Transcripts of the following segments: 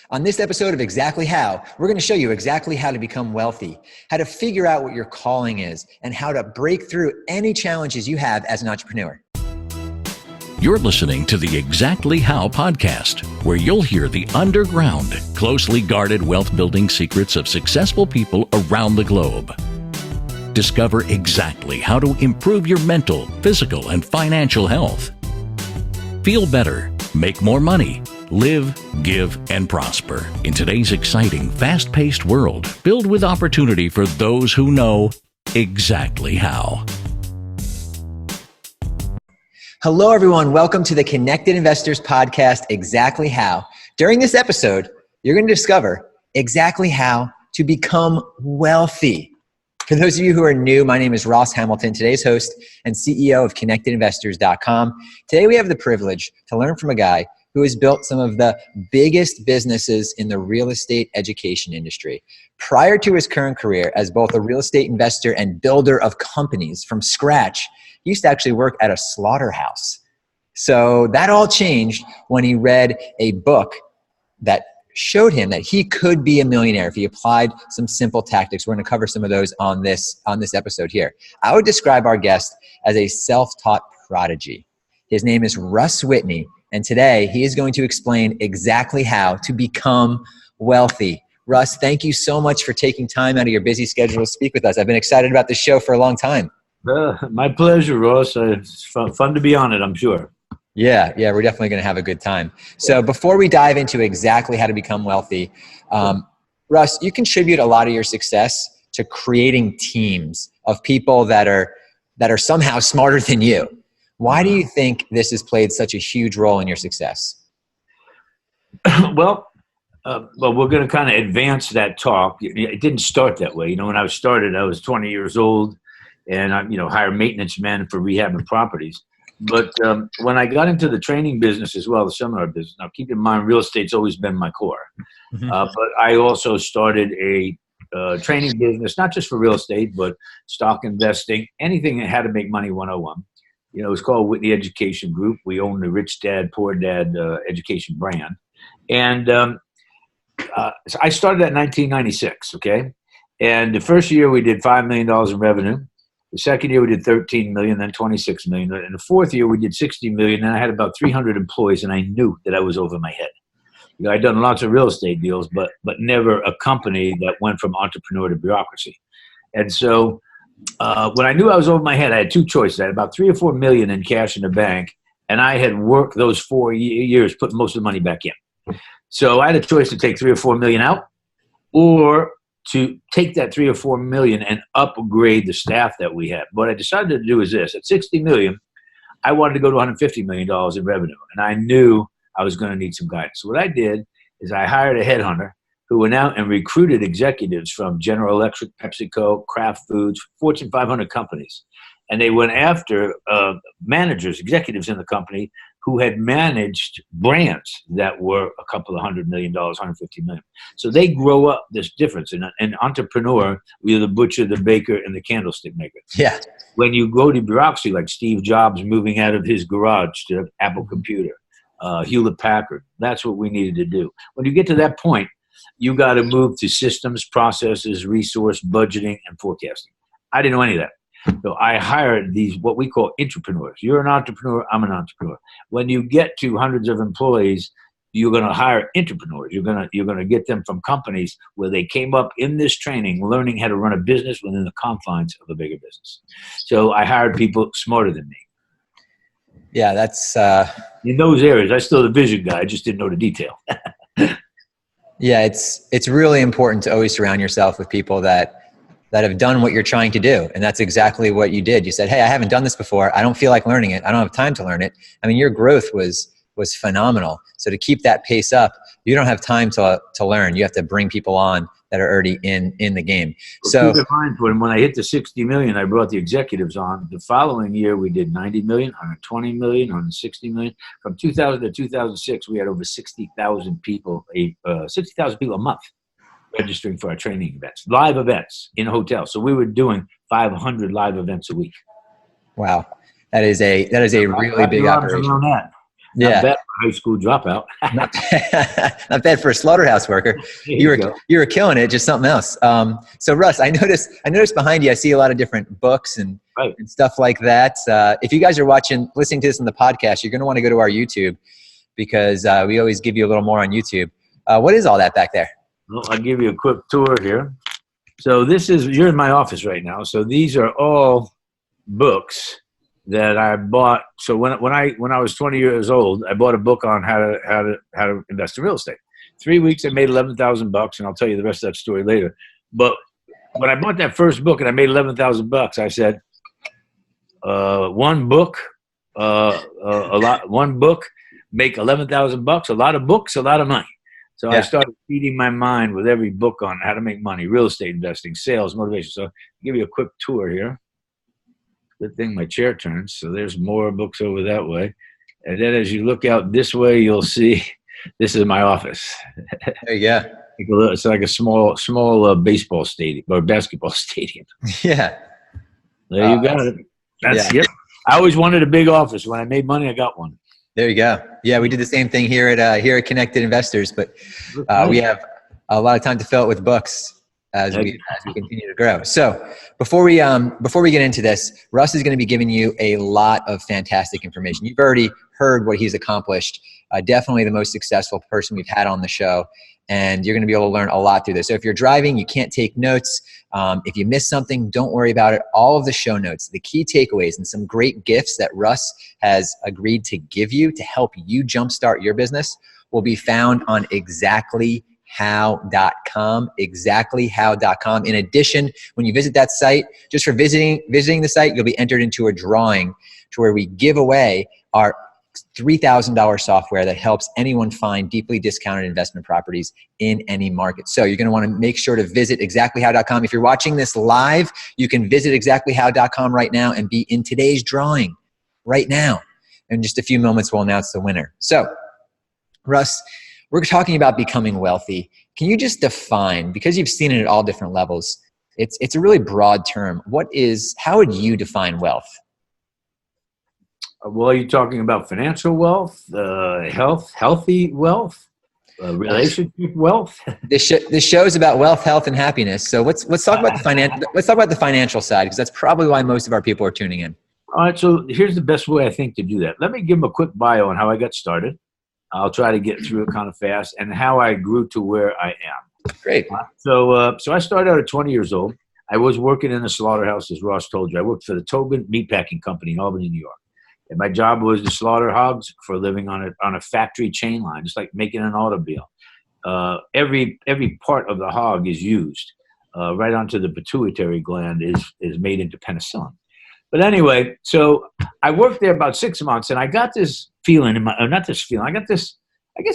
On this episode of Exactly How, we're going to show you exactly how to become wealthy, how to figure out what your calling is, and how to break through any challenges you have as an entrepreneur. You're listening to the Exactly How podcast, where you'll hear the underground, closely guarded wealth building secrets of successful people around the globe. Discover exactly how to improve your mental, physical, and financial health. Feel better, make more money, live, give, and prosper in today's exciting, fast-paced world filled with opportunity for those who know exactly how. Hello, everyone. Welcome to the Connected Investors podcast, Exactly How. During this episode, you're going to discover exactly how to become wealthy. For those of you who are new, my name is Ross Hamilton, today's host and CEO of ConnectedInvestors.com. Today, we have the privilege to learn from a guy who has built some of the biggest businesses in the real estate education industry. Prior to his current career as both a real estate investor and builder of companies from scratch, he used to actually work at a slaughterhouse. So that all changed when he read a book that showed him that he could be a millionaire if he applied some simple tactics. We're going to cover some of those on this episode here. I would describe our guest as a self-taught prodigy. His name is Russ Whitney, and today he is going to explain exactly how to become wealthy. Russ, thank you so much for taking time out of your busy schedule to speak with us. I've been excited about this show for a long time. My pleasure, Ross. It's fun to be on it, I'm sure. Yeah, we're definitely going to have a good time. So before we dive into exactly how to become wealthy, Russ, you contribute a lot of your success to creating teams of people that are somehow smarter than you. Why do you think this has played such a huge role in your success? Well, we're going to kind of advance that talk. It didn't start that way. When I started, I was 20 years old, and I, hired maintenance men for rehabbing properties. But when I got into the training business as well, the seminar business, now keep in mind, real estate's always been my core. Mm-hmm. But I also started a training business, not just for real estate, but stock investing, anything that had to make money 101. It was called Whitney Education Group. We own the Rich Dad, Poor Dad education brand. And so I started that in 1996, okay? And the first year we did $5 million in revenue. The second year we did 13 million, then 26 million. And the fourth year we did 60 million, and I had about 300 employees, and I knew that I was over my head. I'd done lots of real estate deals, but never a company that went from entrepreneur to bureaucracy. And so when I knew I was over my head, I had two choices. I had about 3 or 4 million in cash in the bank, and I had worked those 4 years, put most of the money back in. So I had a choice to take 3 or 4 million out, or to take that 3 or 4 million and upgrade the staff that we had. What I decided to do is this. At 60 million, I wanted to go to $150 million in revenue, and I knew I was going to need some guidance. So what I did is I hired a headhunter who went out and recruited executives from General Electric, PepsiCo, Kraft Foods, Fortune 500 companies. And they went after managers, executives in the company who had managed brands that were a couple of $100 million, $150 million. So they grow up this difference. An entrepreneur, you're the butcher, the baker, and the candlestick maker. Yeah. When you go to bureaucracy, like Steve Jobs moving out of his garage to Apple Computer, Hewlett Packard, that's what we needed to do. When you get to that point, you got to move to systems, processes, resource, budgeting, and forecasting. I didn't know any of that. So I hired these, what we call entrepreneurs. You're an entrepreneur, I'm an entrepreneur. When you get to hundreds of employees, you're going to hire entrepreneurs. You're going to get them from companies where they came up in this training, learning how to run a business within the confines of a bigger business. So I hired people smarter than me. Yeah, that's in those areas. I still the vision guy. I just didn't know the detail. Yeah, it's really important to always surround yourself with people that have done what you're trying to do. And that's exactly what you did. You said, hey, I haven't done this before. I don't feel like learning it. I don't have time to learn it. I mean, your growth was phenomenal. So to keep that pace up, you don't have time to learn. You have to bring people on that are already in the game. So keep in mind, when I hit the 60 million, I brought the executives on. The following year, we did 90 million, 120 million, 160 million. From 2000 to 2006, we had over 60,000 people, 60,000 people a month registering for our training events, live events in hotels. So we were doing 500 live events a week. Wow. That is a really big operation. Not Yeah. bad for a high school dropout. Not, not bad for a slaughterhouse worker. You were killing it, just something else. So Russ, I noticed behind you, I see a lot of different books and stuff like that. If you guys are listening to this on the podcast, you're going to want to go to our YouTube because we always give you a little more on YouTube. What is all that back there? Well, I'll give you a quick tour here. So you're in my office right now. So these are all books that I bought. So when I was 20 years old, I bought a book on how to invest in real estate. 3 weeks, I made $11,000, and I'll tell you the rest of that story later. But when I bought that first book and I made $11,000, I said, one book, make $11,000. A lot of books, a lot of money. So I started feeding my mind with every book on how to make money, real estate investing, sales, motivation. So I'll give you a quick tour here. Good thing my chair turns. So there's more books over that way. And then as you look out this way, you'll see this is my office. There you go. It's like a small baseball stadium or basketball stadium. Yeah. There you got it. Yep. I always wanted a big office. When I made money, I got one. There you go. Yeah, we did the same thing here at Connected Investors, but we have a lot of time to fill it with books as we continue to grow. So before we get into this, Russ is going to be giving you a lot of fantastic information. You've already heard what he's accomplished. Definitely the most successful person we've had on the show, and you're going to be able to learn a lot through this. So if you're driving, you can't take notes. If you miss something, don't worry about it. All of the show notes, the key takeaways, and some great gifts that Russ has agreed to give you to help you jumpstart your business will be found on exactlyhow.com, exactlyhow.com. In addition, when you visit that site, just for visiting the site, you'll be entered into a drawing to where we give away our $3,000 software that helps anyone find deeply discounted investment properties in any market. So you're going to want to make sure to visit exactlyhow.com. If you're watching this live, you can visit exactlyhow.com right now and be in today's drawing right now. In just a few moments, we'll announce the winner. So, Russ, we're talking about becoming wealthy. Can you just define, because you've seen it at all different levels, it's a really broad term. How would you define wealth? Well, are you talking about financial wealth, healthy wealth, relationship wealth? This show is about wealth, health, and happiness. So let's talk about the financial side, because that's probably why most of our people are tuning in. All right. So here's the best way I think to do that. Let me give them a quick bio on how I got started. I'll try to get through it kind of fast, and how I grew to where I am. Great. So I started out at 20 years old. I was working in a slaughterhouse, as Ross told you. I worked for the Tobin Meatpacking Company in Albany, New York. And my job was to slaughter hogs for a living on a factory chain line, just like making an automobile. Every part of the hog is used. Right onto the pituitary gland is made into penicillin. But anyway, so I worked there about 6 months, and I got this feeling I got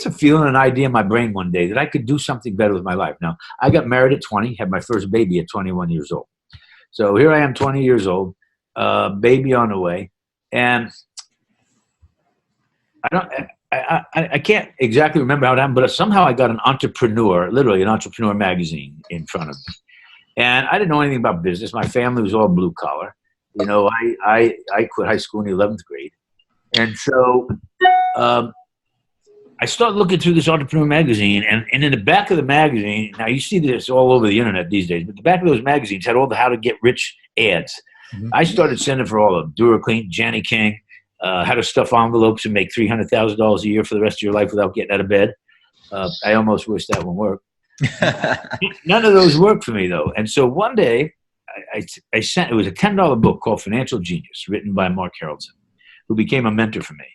a feeling, an idea in my brain one day that I could do something better with my life. Now, I got married at 20, had my first baby at 21 years old. So here I am, 20 years old, baby on the way. And I can't exactly remember how it happened, but somehow I got literally an entrepreneur magazine in front of me. And I didn't know anything about business. My family was all blue collar. You know, I quit high school in the 11th grade. And so I started looking through this entrepreneur magazine, and in the back of the magazine, now you see this all over the internet these days, but the back of those magazines had all the how to get rich ads. Mm-hmm. I started sending for all of them: Duraclean, Johnny King, how to stuff envelopes and make $300,000 a year for the rest of your life without getting out of bed. I almost wish that one worked. None of those worked for me, though. And so one day, I sent, it was a $10 book called Financial Genius, written by Mark Harrelson, who became a mentor for me.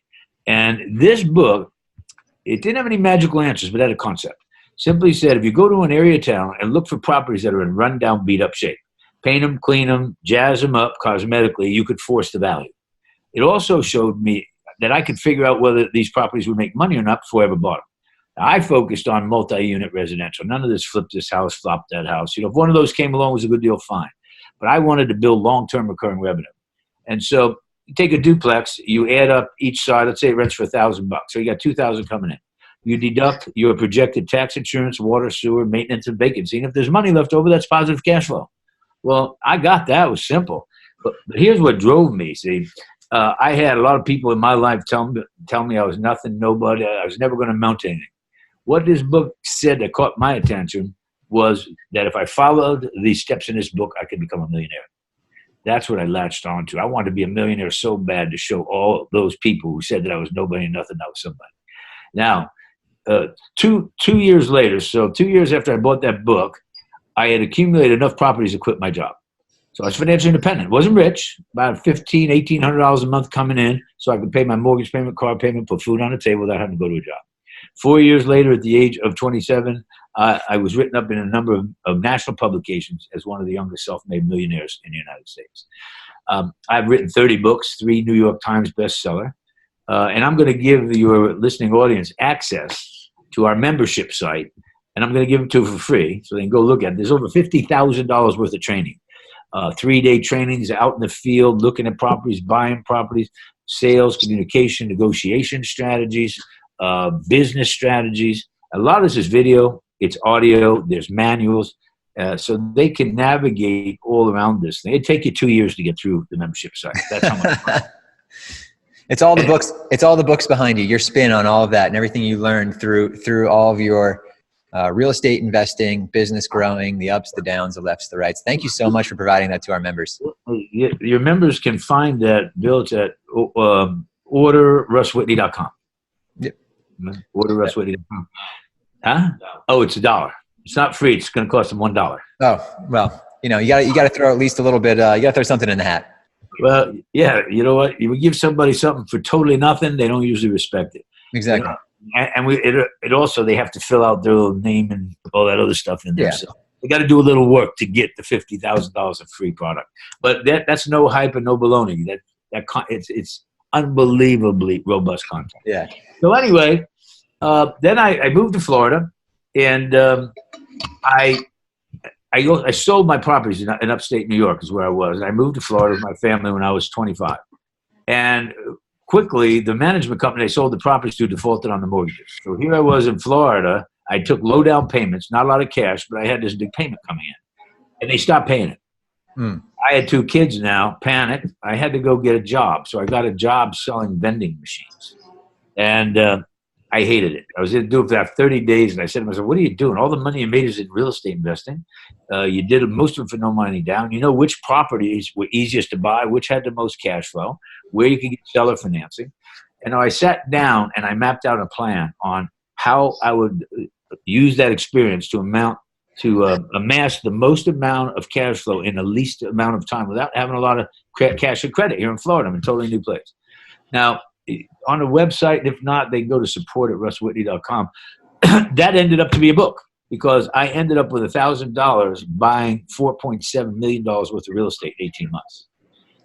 And this book, it didn't have any magical answers, but had a concept. Simply said, if you go to an area of town and look for properties that are in run-down, beat-up shape, paint them, clean them, jazz them up cosmetically, you could force the value. It also showed me that I could figure out whether these properties would make money or not before I ever bought them. Now, I focused on multi-unit residential. None of this flip this house, flop that house. You know, if one of those came along, it was a good deal, fine. But I wanted to build long-term recurring revenue. And so you take a duplex, you add up each side, let's say it rents for $1,000. So you got $2,000 coming in. You deduct your projected tax, insurance, water, sewer, maintenance, and vacancy. And if there's money left over, that's positive cash flow. Well, I got that. It was simple. But here's what drove me. See, I had a lot of people in my life tell me I was nothing, nobody. I was never going to amount to anything. What this book said that caught my attention was that if I followed these steps in this book, I could become a millionaire. That's what I latched on to. I wanted to be a millionaire so bad to show all those people who said that I was nobody and nothing, I was somebody. Now, 2 years later, so 2 years after I bought that book, I had accumulated enough properties to quit my job. So I was financially independent. Wasn't rich, about $1,500, $1,800 a month coming in so I could pay my mortgage payment, car payment, put food on the table without having to go to a job. 4 years later, at the age of 27, I was written up in a number of national publications as one of the youngest self-made millionaires in the United States. I've written 30 books, 3 New York Times bestseller, and I'm going to give your listening audience access to our membership site, and I'm going to give it to them for free so they can go look at it. There's over $50,000 worth of training. 3-day trainings out in the field, looking at properties, buying properties, sales, communication, negotiation strategies, business strategies. A lot of this is video, it's audio, there's manuals, so they can navigate all around this thing. It'd take you 2 years to get through the membership site. That's how much fun. It's all the books. It's all the books behind you. Your spin on all of that and everything you learned through all of your real estate investing, business growing, the ups, the downs, the lefts, the rights. Thank you so much for providing that to our members. Your members can find that, Bill. It's at orderrusswhitney.com. Yep. Orderrusswhitney.com. Huh? Oh, it's $1. It's not free. It's going to cost them $1. Oh, well, you got to throw at least a little bit. You got to throw something in the hat. Well, yeah. You know what? You would give somebody something for totally nothing, they don't usually respect it. Exactly. It also, they have to fill out their little name and all that other stuff in there. Yeah. So they got to do a little work to get the $50,000 of free product. But that's no hype and no baloney. It's unbelievably robust content. Yeah. So anyway, then I moved to Florida, and I sold my properties in upstate New York is where I was. And I moved to Florida with my family when I was 25. And quickly, the management company I sold the properties to defaulted on the mortgages. So here I was in Florida. I took low down payments, not a lot of cash, but I had this big payment coming in. And they stopped paying it. I had 2 kids now, panicked. I had to go get a job. So I got a job selling vending machines. And I hated it. I was going to do it for about 30 days. And I said to myself, what are you doing? All the money you made is in real estate investing. You did most of it for no money down. You know which properties were easiest to buy, which had the most cash flow, where you could get seller financing. And I sat down and I mapped out a plan on how I would use that experience to amass the most amount of cash flow in the least amount of time without having a lot of cash or credit here in Florida. I'm in a totally new place. Now, on the website, if not, they can go to support@russwhitney.com. That ended up to be a book because I ended up with $1,000 buying $4.7 million worth of real estate in 18 months.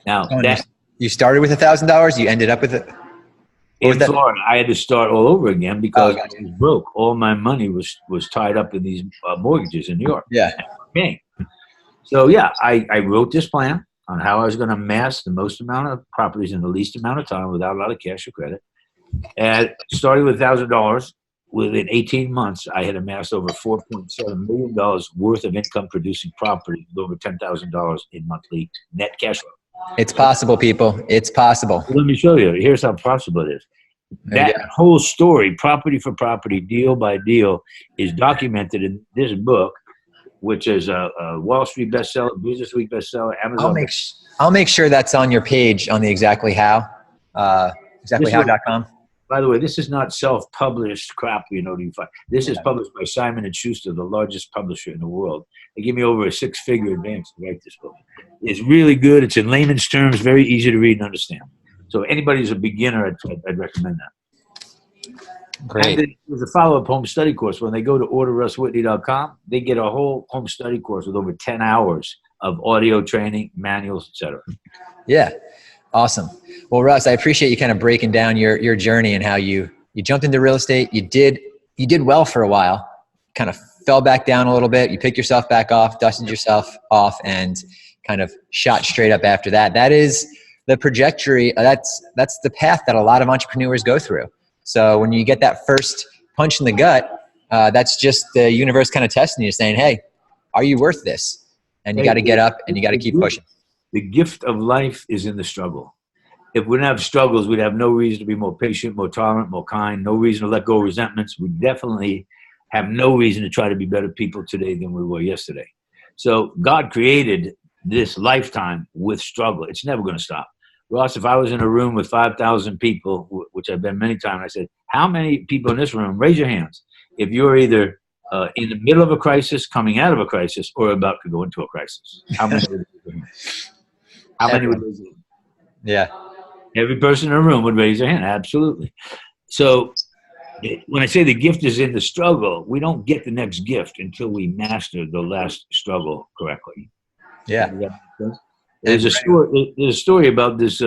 Now, you started with $1,000. You ended up with it. In Florida, I had to start all over again because I was broke. All my money was tied up in these mortgages in New York. Yeah. So, yeah, I wrote this plan on how I was going to amass the most amount of properties in the least amount of time without a lot of cash or credit. And starting with $1,000, within 18 months, I had amassed over $4.7 million worth of income-producing property with over $10,000 in monthly net cash flow. It's possible, people. It's possible. Let me show you. Here's how possible it is. That whole story, property for property, deal by deal, is documented in this book, which is a Wall Street bestseller, Business Week bestseller, Amazon. I'll make sure that's on your page on the Exactly How, exactlyhow.com. By the way, this is not self-published crap, you find. This is published by Simon & Schuster, the largest publisher in the world. They give me over a 6-figure advance to write this book. It's really good. It's in layman's terms, very easy to read and understand. So anybody who's a beginner, I'd recommend that. Great. And there's a follow-up home study course. When they go to orderrusswhitney.com, they get a whole home study course with over 10 hours of audio training, manuals, etc. Yeah. Awesome. Well, Russ, I appreciate you kind of breaking down your journey and how you jumped into real estate. You did well for a while, kind of fell back down a little bit. You picked yourself back off, dusted yourself off, and kind of shot straight up after that. That is the trajectory. That's the path that a lot of entrepreneurs go through. So when you get that first punch in the gut, that's just the universe kind of testing you, saying, hey, are you worth this? And you got to get up and you got to keep pushing. The gift of life is in the struggle. if we didn't have struggles, we'd have no reason to be more patient, more tolerant, more kind, no reason to let go of resentments. We definitely have no reason to try to be better people today than we were yesterday. So God created this lifetime with struggle. It's never going to stop. Ross, if I was in a room with 5,000 people, which I've been many times, I said, how many people in this room, raise your hands, if you're either in the middle of a crisis, coming out of a crisis, or about to go into a crisis? How many would raise their hand? How many would raise their hand? Yeah. Every person in the room would raise their hand. Absolutely. So when I say the gift is in the struggle, we don't get the next gift until we master the last struggle correctly. Yeah. There's a story about this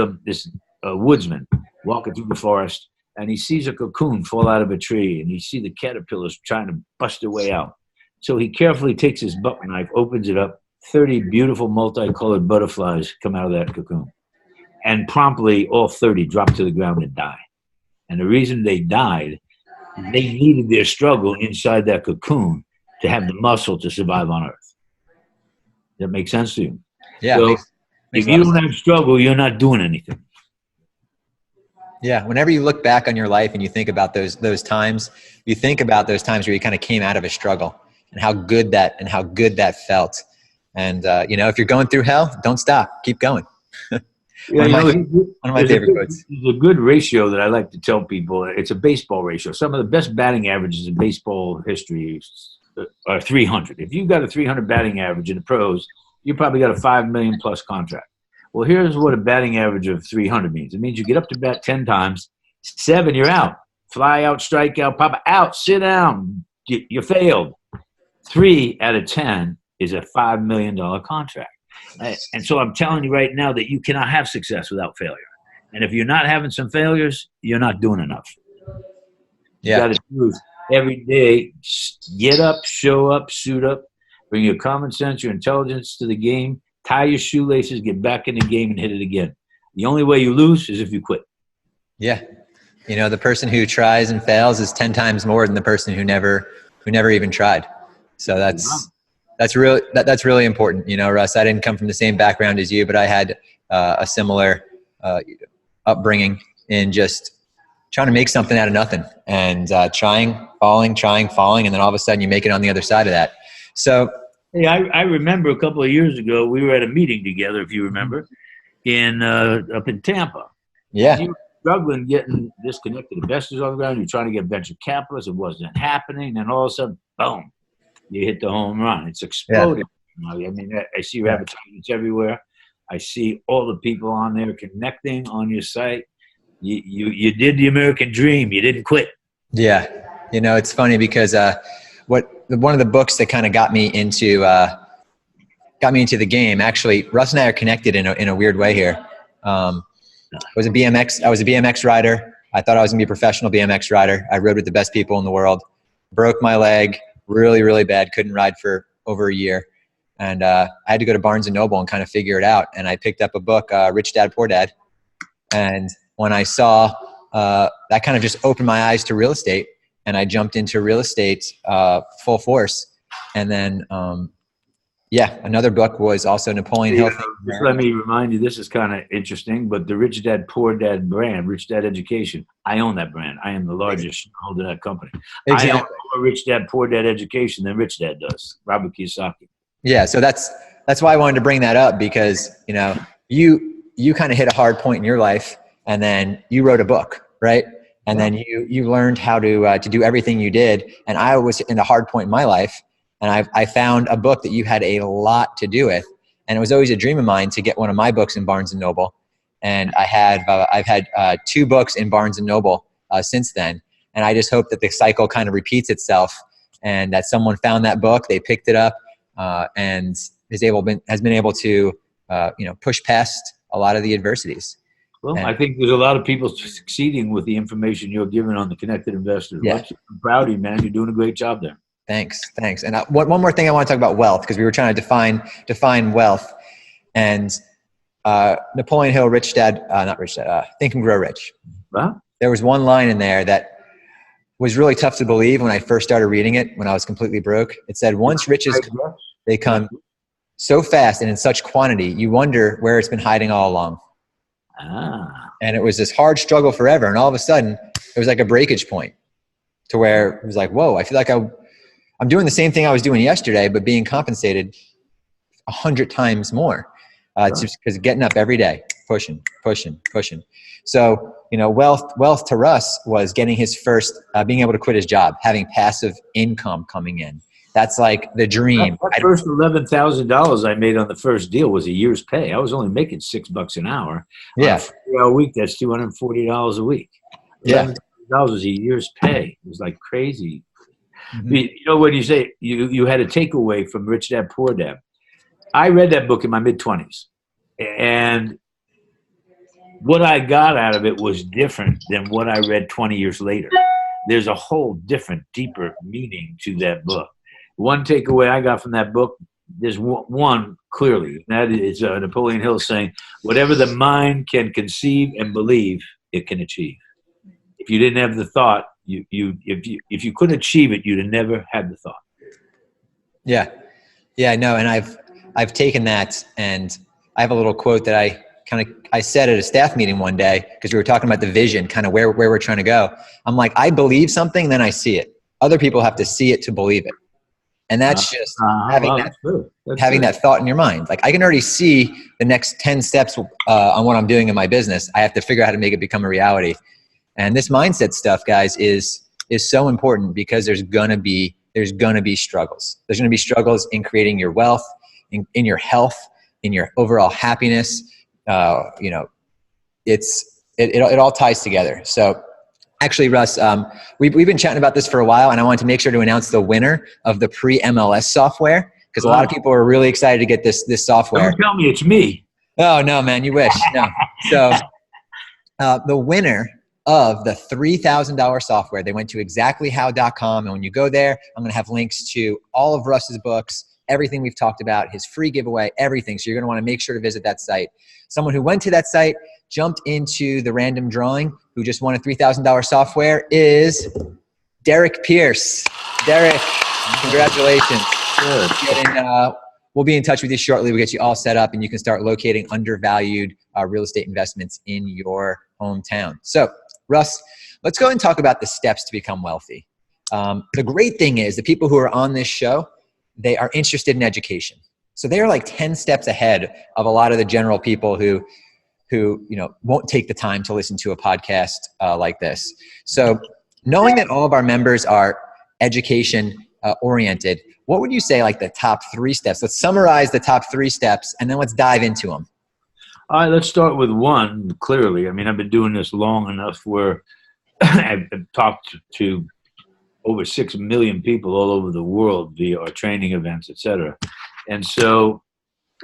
woodsman walking through the forest, and he sees a cocoon fall out of a tree, and he sees the caterpillars trying to bust their way out. So he carefully takes his buck knife, opens it up. 30 beautiful multicolored butterflies come out of that cocoon. And promptly, all 30 drop to the ground and die. And the reason they died, they needed their struggle inside that cocoon to have the muscle to survive on Earth. Does that make sense to you? Yeah. So if you don't have struggle, you're not doing anything. Yeah. Whenever you look back on your life and you think about those times, you think about those times where you kind of came out of a struggle and how good that felt. And, if you're going through hell, don't stop. Keep going. One of my favorite quotes. There's a good ratio that I like to tell people. It's a baseball ratio. Some of the best batting averages in baseball history are 300. If you've got a 300 batting average in the pros, you probably got a $5 million plus contract. Well, here's what a batting average of 300 means. It means you get up to bat 10 times, 7, you're out. Fly out, strike out, pop out, sit down. You failed. 3 out of 10 is a $5 million contract. And so I'm telling you right now that you cannot have success without failure. And if you're not having some failures, you're not doing enough. Yeah. You got to do every day. Get up, show up, suit up, bring your common sense, your intelligence to the game, tie your shoelaces, get back in the game and hit it again. The only way you lose is if you quit. Yeah. The person who tries and fails is 10 times more than the person who never even tried. So that's really important. Russ, I didn't come from the same background as you, but I had a similar upbringing in just trying to make something out of nothing and trying, falling, and then all of a sudden you make it on the other side of that. So, hey, I remember a couple of years ago, we were at a meeting together, if you remember, up in Tampa. Yeah. You were struggling getting disconnected investors on the ground. You're trying to get venture capitalists. It wasn't happening. And all of a sudden, boom, you hit the home run. It's exploding. Yeah. I mean, I see your advertisements everywhere. I see all the people on there connecting on your site. You did the American dream. You didn't quit. Yeah. It's funny because one of the books that kind of got me into the game, actually, Russ and I are connected in a weird way here. I was a BMX rider. I thought I was going to be a professional BMX rider. I rode with the best people in the world. Broke my leg really, really bad. Couldn't ride for over a year. And I had to go to Barnes & Noble and kind of figure it out. And I picked up a book, Rich Dad, Poor Dad. And when I saw that kind of just opened my eyes to real estate. And I jumped into real estate full force. And then, another book was also Napoleon Hill. Just let me remind you, this is kind of interesting, but the Rich Dad, Poor Dad brand, Rich Dad Education, I own that brand. I am the largest shareholder of that company. Exactly. I own more Rich Dad, Poor Dad Education than Rich Dad does, Robert Kiyosaki. Yeah, so that's why I wanted to bring that up because, you kind of hit a hard point in your life and then you wrote a book, right? And then you learned how to do everything you did. And I was in a hard point in my life. And I found a book that you had a lot to do with. And it was always a dream of mine to get one of my books in Barnes & Noble. And I've had 2 books in Barnes & Noble since then. And I just hope that the cycle kind of repeats itself and that someone found that book, they picked it up and has been able to push past a lot of the adversities. Well, I think there's a lot of people succeeding with the information you're giving on the Connected Investor. Yeah. I'm proud of you, man. You're doing a great job there. Thanks. And one more thing I want to talk about wealth, because we were trying to define wealth. And Napoleon Hill, Rich Dad, not Rich Dad, Think and Grow Rich. Huh? There was one line in there that was really tough to believe when I first started reading it, when I was completely broke. It said, once riches come, they come so fast and in such quantity, you wonder where it's been hiding all along. And it was this hard struggle forever. And all of a sudden, it was like a breakage point to where it was like, whoa, I feel like I'm doing the same thing I was doing yesterday, but being compensated 100 times more. It's just because getting up every day, pushing. So, wealth to Russ was getting his first, being able to quit his job, having passive income coming in. That's like the dream. That first $11,000 I made on the first deal was a year's pay. I was only making $6 an hour. Yeah. On a 40-hour week, that's $240 a week. Yeah. $11,000 was a year's pay. It was like crazy. Mm-hmm. You know what you say? You had a takeaway from Rich Dad Poor Dad. I read that book in my mid-20s, and what I got out of it was different than what I read 20 years later. There's a whole different, deeper meaning to that book. One takeaway I got from that book, there's one clearly, and that is Napoleon Hill saying, whatever the mind can conceive and believe, it can achieve. If you didn't have the thought, if you couldn't achieve it, you'd have never had the thought. Yeah. No, and I've taken that, and I have a little quote that I said at a staff meeting one day, because we were talking about the vision, kind of where we're trying to go. I'm like, I believe something, then I see it. Other people have to see it to believe it. And that's just having that thought in your mind. Like, I can already see the next 10 steps on what I'm doing in my business. I have to figure out how to make it become a reality. And this mindset stuff, guys, is so important, because there's gonna be struggles. There's gonna be struggles in creating your wealth, in your health, in your overall happiness. It all ties together. So actually, Russ, we've been chatting about this for a while, and I wanted to make sure to announce the winner of the pre-MLS software, because a lot of people are really excited to get this software. Don't tell me it's me. Oh, no, man, you wish. No. So the winner of the $3,000 software, they went to exactlyhow.com. And when you go there, I'm going to have links to all of Russ's books, everything we've talked about, his free giveaway, everything. So you're going to want to make sure to visit that site. Someone who went to that site, jumped into the random drawing, who just won a $3,000 software, is Derek Pierce. Derek, congratulations. Good. We'll be in touch with you shortly. We'll get you all set up, and you can start locating undervalued real estate investments in your hometown. So, Russ, let's go and talk about the steps to become wealthy. The great thing is the people who are on this show, they are interested in education. So they are like 10 steps ahead of a lot of the general people who won't take the time to listen to a podcast like this. So knowing that all of our members are education oriented, what would you say like the top 3 steps? Let's summarize the top 3 steps, and then let's dive into them. All right, let's start with one, clearly. I mean, I've been doing this long enough where I've talked to over 6 million people all over the world via our training events, et cetera. And so,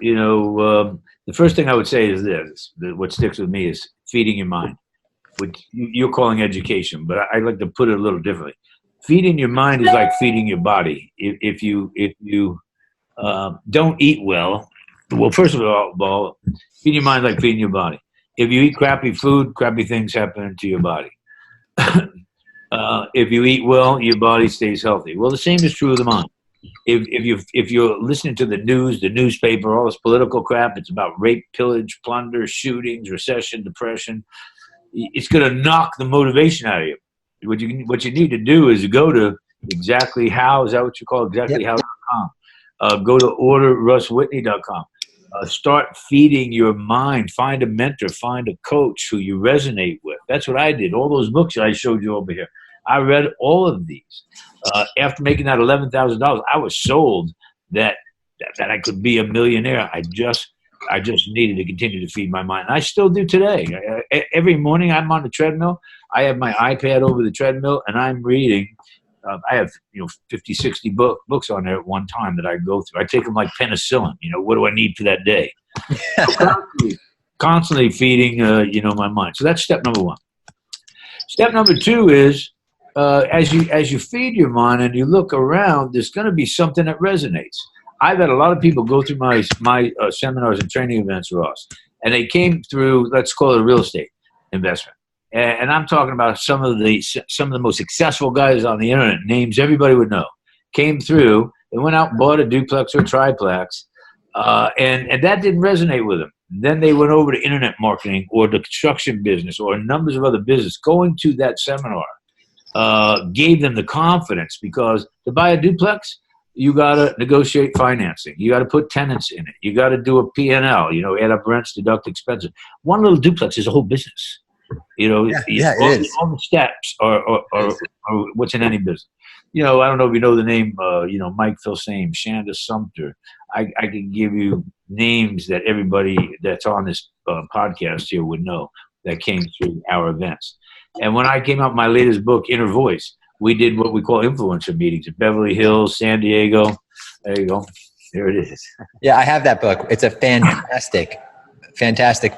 the first thing I would say is this, that what sticks with me is feeding your mind, which you're calling education, but I like to put it a little differently. Feeding your mind is like feeding your body. If you don't eat well, first of all, feed your mind like feeding your body. If you eat crappy food, crappy things happen to your body. If you eat well, your body stays healthy. Well, the same is true of the mind. If you're listening to the news, the newspaper, all this political crap, it's about rape, pillage, plunder, shootings, recession, depression. It's going to knock the motivation out of you. What you need to do is go to Exactly How. Is that what you call it? Exactlyhow.com. Go to orderrusswhitney.com. Start feeding your mind. Find a mentor. Find a coach who you resonate with. That's what I did. All those books that I showed you over here, I read all of these. After making that $11,000, I was sold that I could be a millionaire. I just needed to continue to feed my mind. And I still do today. Every morning I'm on the treadmill. I have my iPad over the treadmill, and I'm reading. I have 50, 60 books on there at one time that I go through. I take them like penicillin. What do I need for that day? Constantly feeding my mind. So that's step number 1. Step number 2 is as you feed your mind and you look around, there's going to be something that resonates. I've had a lot of people go through my seminars and training events, Ross, and they came through, let's call it a real estate investment. And I'm talking about some of the most successful guys on the internet, names everybody would know, came through and went out and bought a duplex or triplex, and that didn't resonate with them. Then they went over to internet marketing or the construction business or numbers of other business. Going to that seminar gave them the confidence, because to buy a duplex, you got to negotiate financing. You got to put tenants in it. You got to do a P&L, add up rents, deduct expenses. One little duplex is a whole business. It is. All the steps are what's in any business. I don't know if you know the name, Mike Filsame, Shanda Sumter. I can give you names that everybody that's on this podcast here would know that came through our events. And when I came out with my latest book, Inner Voice, we did what we call influencer meetings in Beverly Hills, San Diego. There you go. There it is. Yeah, I have that book. It's a fantastic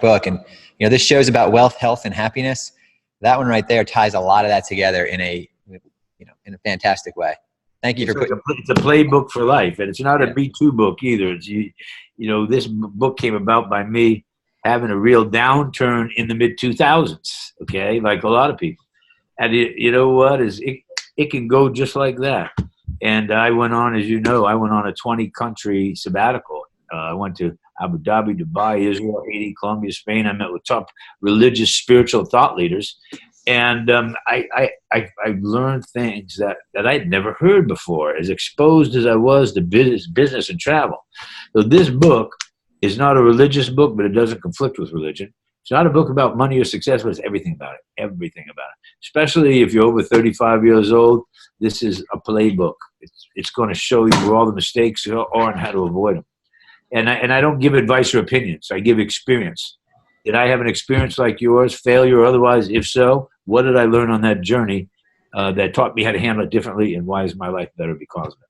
book. And, this show's about wealth, health, and happiness. That one right there ties a lot of that together in a fantastic way. Thank you for putting. It's a playbook for life, and it's not a Me-Too book either. It's this book came about by me having a real downturn in the mid-2000s. Okay, like a lot of people, and it can go just like that. And I went on, as you know, a 20-country sabbatical. I went to Abu Dhabi, Dubai, Israel, Haiti, Colombia, Spain. I met with top religious, spiritual thought leaders. And I learned things that I'd never heard before, as exposed as I was to business and travel. So this book is not a religious book, but it doesn't conflict with religion. It's not a book about money or success, but it's everything about it. Everything about it. Especially if you're over 35 years old, this is a playbook. It's going to show you where all the mistakes are and how to avoid them. And I don't give advice or opinions. I give experience. Did I have an experience like yours, failure or otherwise? If so, what did I learn on that journey that taught me how to handle it differently, and why is my life better because of it?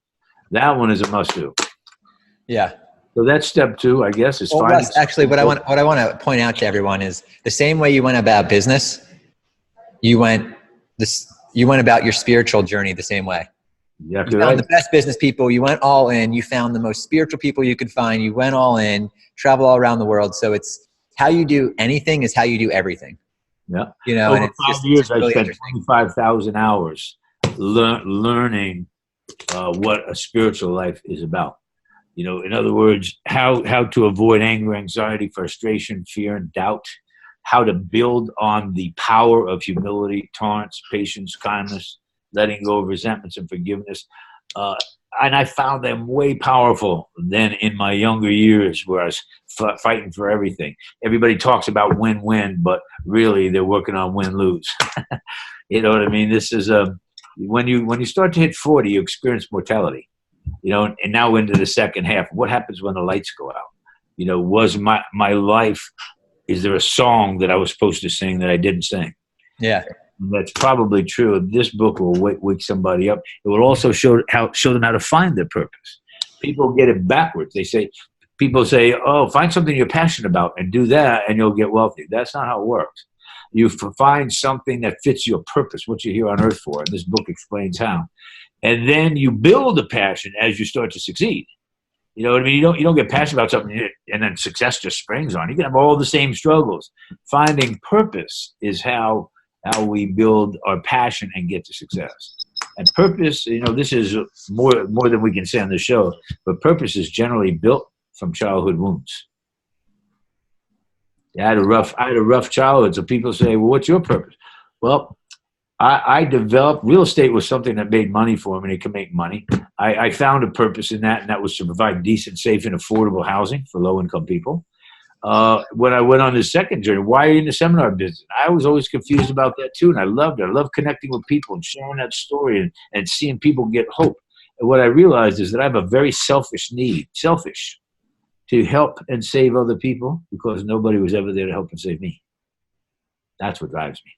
That one is a must-do. Yeah. So that's step 2, I guess, is finding. Russ, actually, what I want to point out to everyone is the same way you went about business, you went about your spiritual journey the same way. Yeah, you found the best business people. You went all in. You found the most spiritual people you could find. You went all in. Travel all around the world. So it's how you do anything is how you do everything. Yeah. And it's 5 years, I spent 25,000 hours learning what a spiritual life is about. In other words, how to avoid anger, anxiety, frustration, fear, and doubt. How to build on the power of humility, tolerance, patience, kindness, letting go of resentments and forgiveness. And I found them way powerful than in my younger years, where I was fighting for everything. Everybody talks about win-win, but really they're working on win-lose. You know what I mean? This is when you start to hit 40, you experience mortality. And now into the second half. What happens when the lights go out? Was my life, is there a song that I was supposed to sing that I didn't sing? Yeah. That's probably true. This book will wake somebody up. It will also show them how to find their purpose. People get it backwards. People say, "Oh, find something you're passionate about and do that, and you'll get wealthy." That's not how it works. You find something that fits your purpose, what you're here on earth for. And this book explains how. And then you build a passion as you start to succeed. You know what I mean? You don't get passionate about something and then success just springs on. You can have all the same struggles. Finding purpose is how we build our passion and get to success. And purpose, this is more than we can say on the show, but purpose is generally built from childhood wounds. I had a rough childhood, so people say, "Well, what's your purpose?" Well, I developed, real estate was something that made money for me, and it can make money. I found a purpose in that, and that was to provide decent, safe, and affordable housing for low-income people. When I went on the second journey, why are you in the seminar business? I was always confused about that too, and I loved it. I love connecting with people and sharing that story and seeing people get hope. And what I realized is that I have a very selfish need to help and save other people, because nobody was ever there to help and save me. That's what drives me.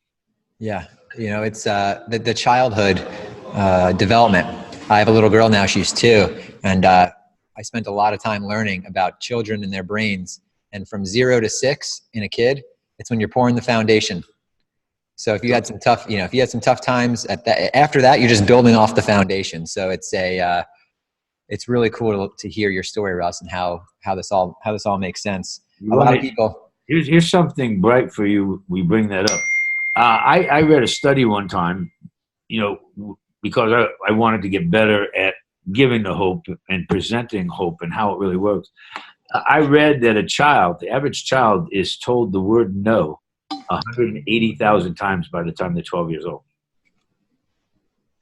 Yeah. It's the childhood development. I have a little girl now, she's 2. And I spent a lot of time learning about children and their brains. And from 0 to 6 in a kid, it's when you're pouring the foundation. So if you had some tough times after that, you're just building off the foundation. So it's really cool to hear your story, Russ, and how this all makes sense. A lot of people. Here's something bright for you. We bring that up. I read a study one time, because I wanted to get better at giving the hope and presenting hope and how it really works. I read that the average child is told the word no 180,000 times by the time they're 12 years old.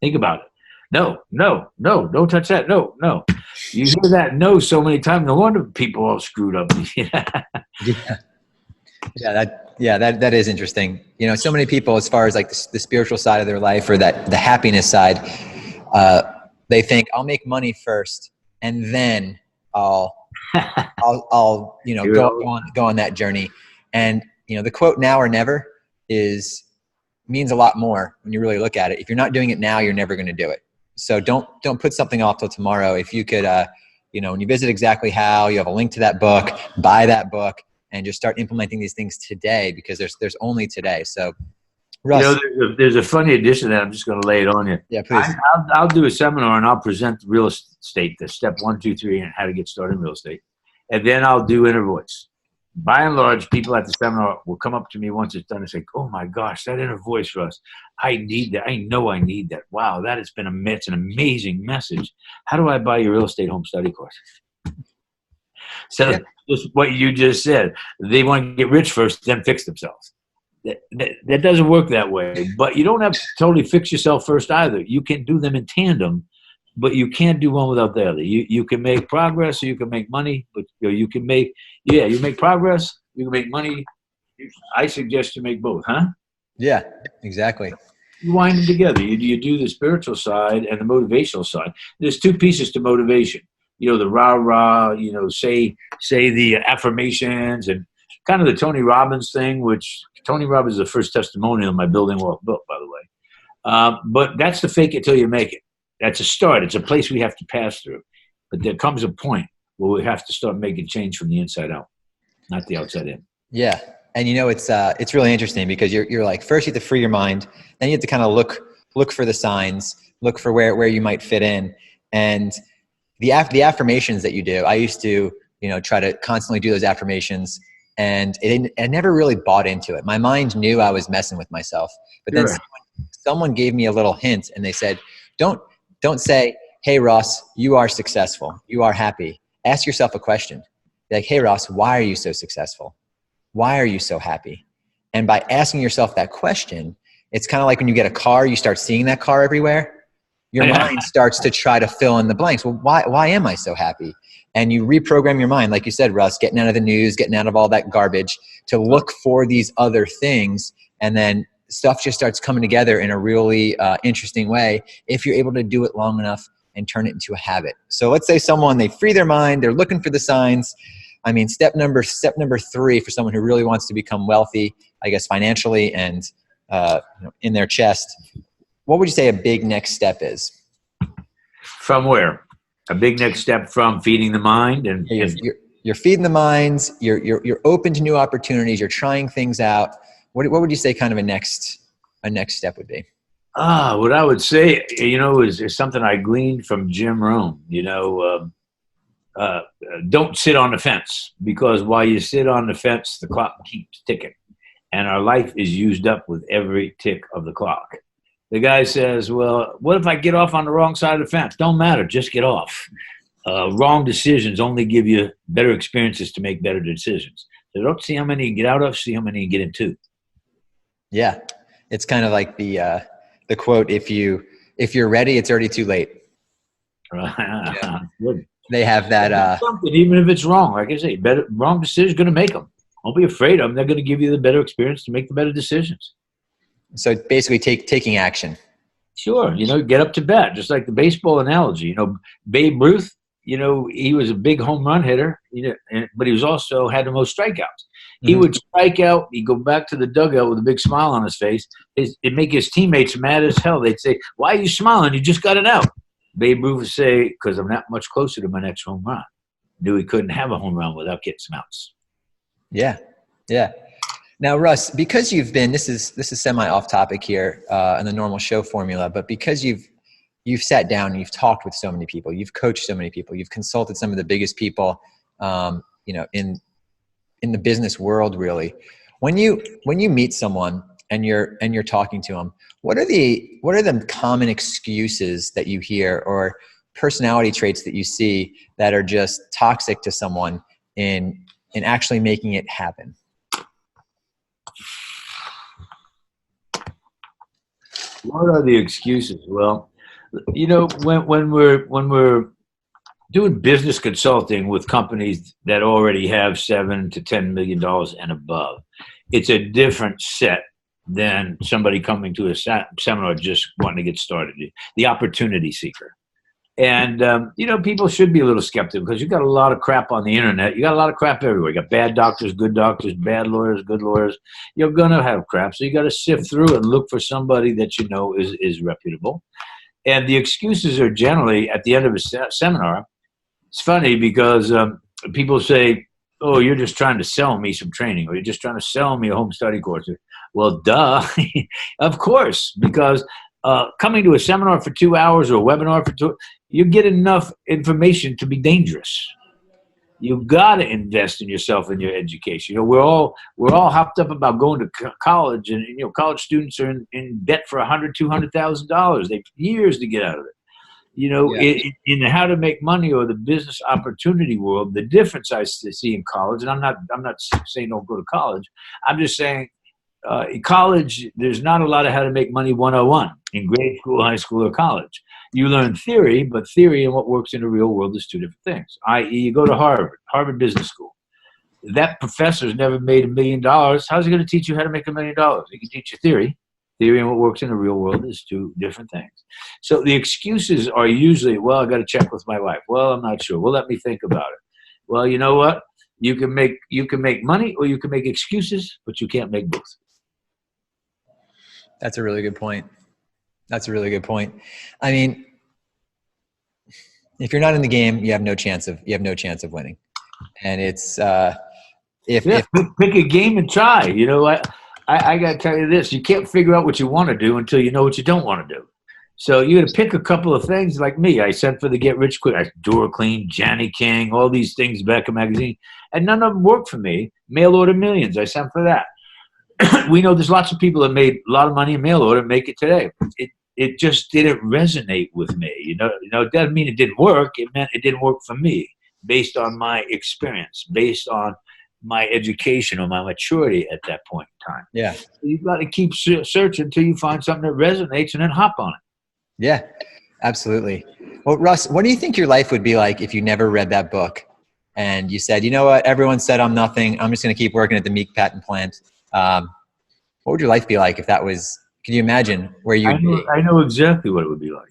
Think about it. No, no, no, don't touch that. No, no. You hear that no so many times. No wonder people all screwed up. That is interesting. You know, so many people, as far as like the spiritual side of their life or that the happiness side, they think I'll make money first and then I'll go on that journey. And you know, the quote "now or never" means a lot more when you really look at it. If you're not doing it now, you're never going to do it. So don't put something off till tomorrow. If you could, when you visit Exactly How, you have a link to that book, buy that book, and just start implementing these things today, because there's only today. So, Russ, there's a funny addition that I'm just going to lay it on you. Yeah, please. I'll do a seminar and I'll present real estate, the step 1, 2, 3, and how to get started in real estate, and then I'll do inner voice. By and large, people at the seminar will come up to me once it's done and say, "Oh my gosh, that inner voice, Russ, I need that. I know I need that. Wow, that has been it's an amazing message. How do I buy your real estate home study course?" So just what you just said, they want to get rich first, then fix themselves. That doesn't work that way. But you don't have to totally fix yourself first either. You can do them in tandem, but you can't do one without the other. You can make progress or you can make money, but you make progress, you can make money. I suggest you make both, huh? Yeah, exactly. You wind them together. You do the spiritual side and the motivational side. There's 2 pieces to motivation. You know, the rah-rah, say the affirmations, and kind of the Tony Robbins thing, which Tony Robbins is the first testimonial in my building well built, by the way. But that's the fake it till you make it. That's a start. It's a place we have to pass through. But there comes a point where we have to start making change from the inside out, not the outside in. Yeah. And it's really interesting, because you're like, first you have to free your mind, then you have to kind of look for the signs, look for where you might fit in. And the affirmations that you do, I used to, try to constantly do those affirmations, and I never really bought into it. My mind knew I was messing with myself, but then someone gave me a little hint, and they said, don't say, "Hey, Ross, you are successful. You are happy." Ask yourself a question. Be like, "Hey, Ross, why are you so successful? Why are you so happy?" And by asking yourself that question, it's kind of like when you get a car, you start seeing that car everywhere. Your mind starts to try to fill in the blanks. Well, why am I so happy? And you reprogram your mind, like you said, Russ, getting out of the news, getting out of all that garbage, to look for these other things. And then stuff just starts coming together in a really interesting way if you're able to do it long enough and turn it into a habit. So let's say they free their mind, they're looking for the signs. I mean, step number 3 for someone who really wants to become wealthy, I guess, financially and in their chest. What would you say a big next step is? From where? A big next step from feeding the mind, and you're feeding the minds. You're open to new opportunities. You're trying things out. What would you say kind of a next step would be? What I would say, is something I gleaned from Jim Rohn. Don't sit on the fence, because while you sit on the fence, the clock keeps ticking, and our life is used up with every tick of the clock. The guy says, "Well, what if I get off on the wrong side of the fence?" Don't matter, just get off. Wrong decisions only give you better experiences to make better decisions. So don't see how many you get out of, see how many you get into. Yeah, it's kind of like the quote: "If you're ready, it's already too late." Yeah. Good. They have that. Something, even if it's wrong, like I say, wrong decisions going to make them. Don't be afraid of them. They're going to give you the better experience to make the better decisions. So basically, taking action. Sure, get up to bat, just like the baseball analogy. Babe Ruth, he was a big home run hitter, but he was also had the most strikeouts. Mm-hmm. He would strike out, he'd go back to the dugout with a big smile on his face. It'd make his teammates mad as hell. They'd say, "Why are you smiling? You just got it out." Babe Ruth would say, "Because I'm not much closer to my next home run." Knew he couldn't have a home run without getting some outs. Yeah. Now, Russ, because you've been, this is semi off topic here in the normal show formula, but because you've sat down and you've talked with so many people, you've coached so many people, you've consulted some of the biggest people, in the business world, really. When you meet someone and you're talking to them, what are the common excuses that you hear or personality traits that you see that are just toxic to someone in actually making it happen? What are the excuses? Well, when we're doing business consulting with companies that already have $7 to $10 million and above, it's a different set than somebody coming to a seminar just wanting to get started. The opportunity seeker. And, people should be a little skeptical because you got a lot of crap on the internet. You got a lot of crap everywhere. You got bad doctors, bad lawyers, good lawyers. You're going to have crap. So you got to sift through and look for somebody that you know is reputable. And the excuses are generally at the end of a seminar. It's funny because people say, oh, you're just trying to sell me some training, or you're just trying to sell me a home study course. Well, duh. Of course, because coming to a seminar for 2 hours or a webinar for 2, you get enough information to be dangerous. You've got to invest in yourself and your education. We're all hopped up about going to college, and college students are in debt for $100,000, $200,000. They've years to get out of it. In how to make money or the business opportunity world, the difference I see in college, and I'm not saying don't go to college. I'm just saying in college, there's not a lot of how to make money 101 in grade school, high school, or college. You learn theory, but theory and what works in the real world is two different things. I.e., you go to Harvard Business School. That professor's never made $1 million. How's he going to teach you how to make $1 million? He can teach you theory. Theory and what works in the real world is two different things. So the excuses are usually, well, I got to check with my wife. Well, I'm not sure. Well, let me think about it. Well, you know what? You can make money or you can make excuses, but you can't make both. That's a really good point. I mean, if you're not in the game, you have no chance of winning. And it's pick a game and try. I got to tell you this: you can't figure out what you want to do until you know what you don't want to do. So you got to pick a couple of things. Like me, I sent for the Get Rich Quick, Door Clean, Johnny King, all these things, Becca magazine, and none of them worked for me. Mail order millions, I sent for that. We know there's lots of people that made a lot of money in mail order and make it today. It just didn't resonate with me. It doesn't mean it didn't work. It meant it didn't work for me based on my experience, based on my education or my maturity at that point in time. Yeah. So you've got to keep searching until you find something that resonates and then hop on it. Yeah, absolutely. Well, Russ, what do you think your life would be like if you never read that book and you said, you know what, everyone said I'm nothing. I'm just going to keep working at the meat patent plant. What would your life be like if that was, can you imagine where you'd be? I know exactly what it would be like.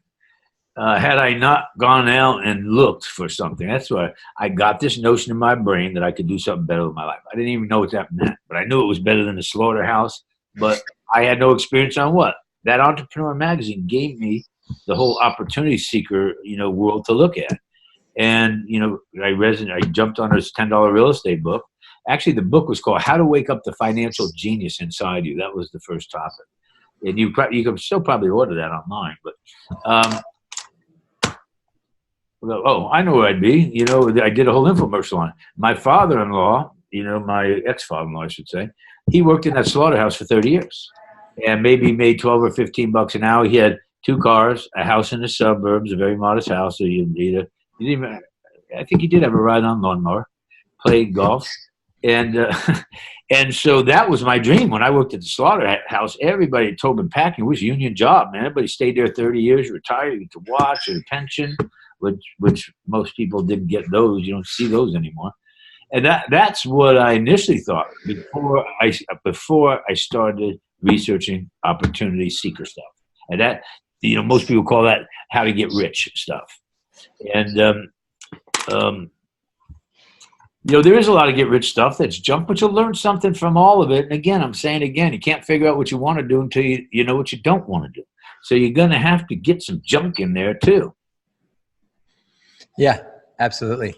Had I not gone out and looked for something. That's why I got this notion in my brain that I could do something better with my life. I didn't even know what that meant, but I knew it was better than the slaughterhouse. But I had no experience on what? That Entrepreneur magazine gave me the whole opportunity seeker, world to look at. And, I jumped on this $10 real estate book. Actually, the book was called How to Wake Up the Financial Genius Inside You. That was the first topic. And you can still probably order that online. But, I know where I'd be. I did a whole infomercial on it. My father-in-law, my ex-father-in-law, I should say, he worked in that slaughterhouse for 30 years and maybe made $12 or $15 an hour. He had 2 cars, a house in the suburbs, a very modest house. So I think he did have a ride-on lawnmower, played golf. And so that was my dream. When I worked at the slaughterhouse, everybody at Tobin Packing, it was a union job, man. Everybody stayed there 30 years, retired, you get to watch, or a pension, which most people didn't get those. You don't see those anymore. And that's what I initially thought before I started researching opportunity seeker stuff. And that, most people call that how to get rich stuff. And, there is a lot of get rich stuff that's junk, but you'll learn something from all of it. And again, I'm saying you can't figure out what you want to do until you know what you don't want to do. So you're going to have to get some junk in there too. Yeah, absolutely.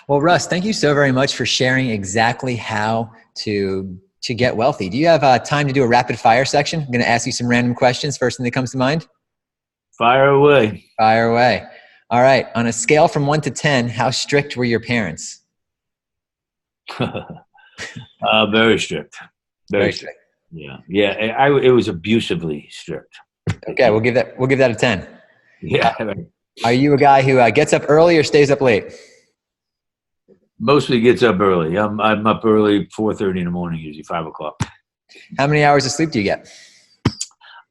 Well, Russ, thank you so very much for sharing exactly how to get wealthy. Do you have time to do a rapid fire section? I'm going to ask you some random questions. First thing that comes to mind. Fire away. Fire away. All right. On a scale from 1 to 10, how strict were your parents? Very strict. Very strict. Yeah. It was abusively strict. Okay, we'll give that a 10. Yeah. Are you a guy who gets up early or stays up late? Mostly gets up early. I'm up early, 4:30 in the morning, usually 5 o'clock. How many hours of sleep do you get?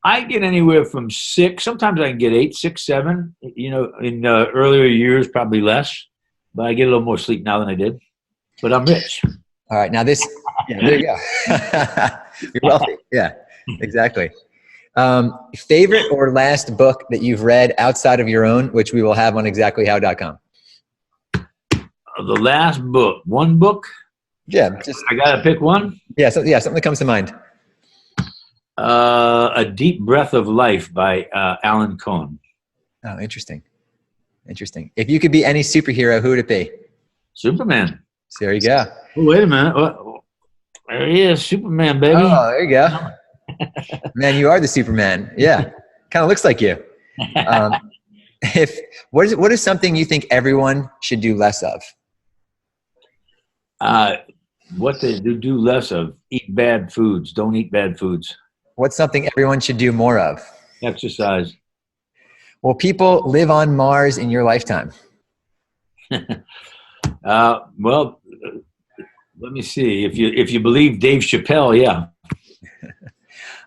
I get anywhere from 6. Sometimes I can get 8, 6, 7. In earlier years, probably less. But I get a little more sleep now than I did. But I'm rich. All right. Now this, yeah, there you go. You're wealthy. Yeah, exactly. Favorite or last book that you've read outside of your own, which we will have on exactlyhow.com? The last book. One book? Yeah. I got to pick one? Yeah. Something that comes to mind. A Deep Breath of Life by Alan Cohen. Oh, interesting. If you could be any superhero, who would it be? Superman. So there you go. Oh, wait a minute. There he is, Superman, baby. Oh, there you go. Man, you are the Superman. Yeah. Kind of looks like you. What is something you think everyone should do less of? What they do less of? Eat bad foods. Don't eat bad foods. What's something everyone should do more of? Exercise. Will people live on Mars in your lifetime? Well, let me see. If you believe Dave Chappelle, yeah.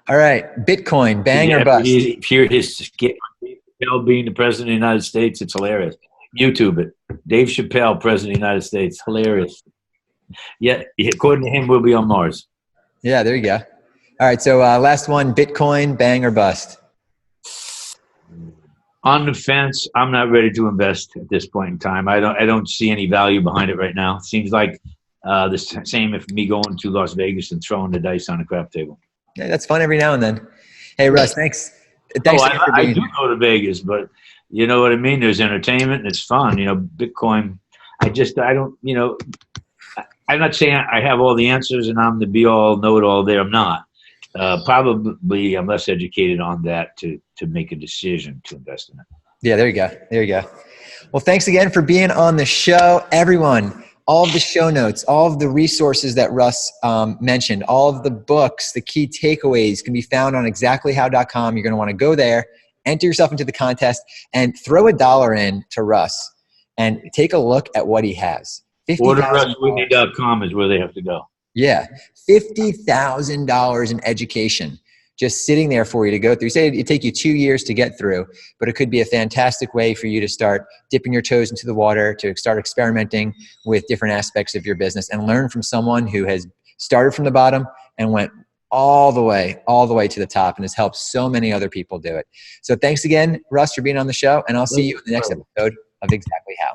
All right. Bitcoin, bang or bust? If you hear his skit on Dave Chappelle being the president of the United States, it's hilarious. YouTube it. Dave Chappelle, president of the United States. Hilarious. Yeah, according to him, we'll be on Mars. Yeah, there you go. All right. So last one, Bitcoin, bang or bust? On the fence. I'm not ready to invest at this point in time. I don't see any value behind it right now. It seems like the same if me going to Las Vegas and throwing the dice on a crap table. Yeah, that's fun every now and then. Hey, Russ, thanks. I do go to Vegas, but you know what I mean? There's entertainment and it's fun. Bitcoin, I'm not saying I have all the answers and I'm the be-all, know-it-all there. I'm not. Probably I'm less educated on that to make a decision to invest in it. Yeah, there you go. Well, thanks again for being on the show. Everyone, all of the show notes, all of the resources that Russ mentioned, all of the books, the key takeaways can be found on exactlyhow.com. You're going to want to go there, enter yourself into the contest, and throw $1 in to Russ and take a look at what he has. Order RussWhitney.com is where they have to go. Yeah, $50,000 in education just sitting there for you to go through. Say it'd take you 2 years to get through, but it could be a fantastic way for you to start dipping your toes into the water, to start experimenting with different aspects of your business and learn from someone who has started from the bottom and went all the way to the top and has helped so many other people do it. So thanks again, Russ, for being on the show, and I'll see you in the next episode of Exactly How.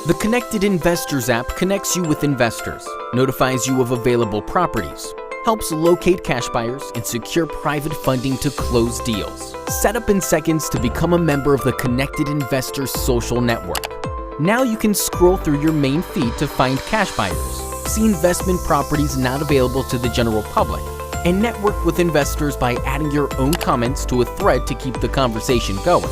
The Connected Investors app connects you with investors, notifies you of available properties, helps locate cash buyers, and secure private funding to close deals. Set up in seconds to become a member of the Connected Investors social network. Now you can scroll through your main feed to find cash buyers, see investment properties not available to the general public, and network with investors by adding your own comments to a thread to keep the conversation going.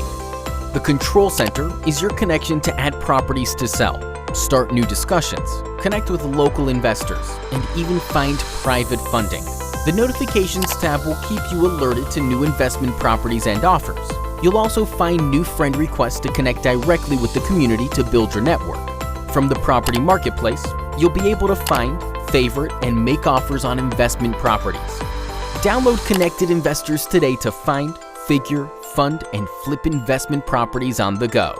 The Control Center is your connection to add properties to sell, start new discussions, connect with local investors, and even find private funding. The Notifications tab will keep you alerted to new investment properties and offers. You'll also find new friend requests to connect directly with the community to build your network. From the property marketplace, you'll be able to find, favorite, and make offers on investment properties. Download Connected Investors today to find, figure, fund, and flip investment properties on the go.